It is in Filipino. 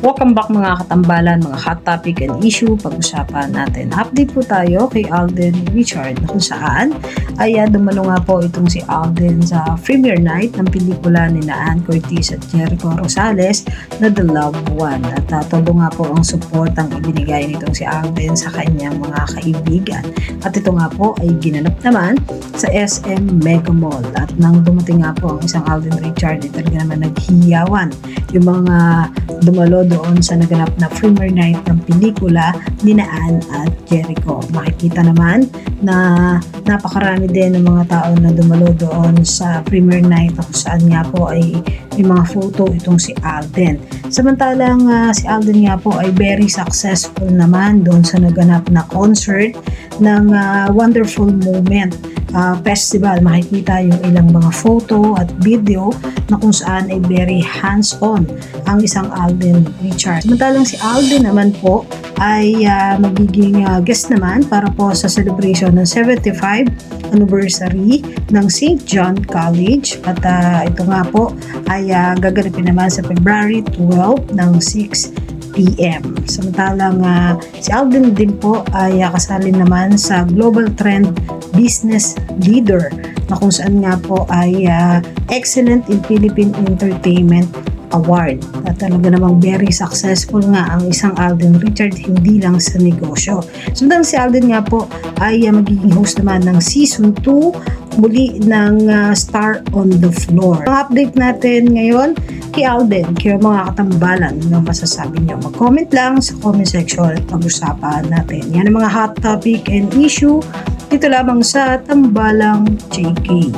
Welcome back mga katambalan, mga hot topic and issue pag-usapan natin. Update po tayo kay Alden Richard na kung saan ay dumalo nga po itong si Alden sa premiere night ng pelikula ni Ann Curtis at Jericho Rosales na The Loved One. At todo nga po ang support ang ibinigay nitong si Alden sa kanyang mga kaibigan. At ito nga po ay ginanap naman sa SM Mega Mall. At nang dumating nga po ang isang Alden Richard, ay talaga naman naghiyawan yung mga dumalo doon sa naganap na premiere night ng pelikula ni Ann at Jericho. Makikita naman na napakarami din ng mga tao na dumalo doon sa premiere night kung saan nga po ay may mga photo itong si Alden. Samantalang si Alden nga po ay very successful naman doon sa naganap na concert ng Wonderful Moment Festival. Makikita yung ilang mga photo at video na kung saan ay very hands-on ang isang Alden Richard. Samantalang si Alden naman po ay magiging guest naman para po sa celebration ng 75th anniversary ng St. John College. At ito nga po ay gaganapin naman sa February 12 ng 6 p.m. Samantalang si Alden din po ay kasali naman sa Global Trend Business Leader na kung saan nga po ay Excellent in Philippine Entertainment Award. At talaga namang very successful nga ang isang Alden Richard, hindi lang sa negosyo. Samantalang si Alden nga po ay magiging host naman ng Season 2 muli ng Star on the Floor. Ang update natin ngayon kay Alden, kaya mga katambalan, ano masasabi nyo? Mag-comment lang sa comment section at pag-usapan natin. Yan ang mga hot topic and issue dito lamang sa Tambalang JK.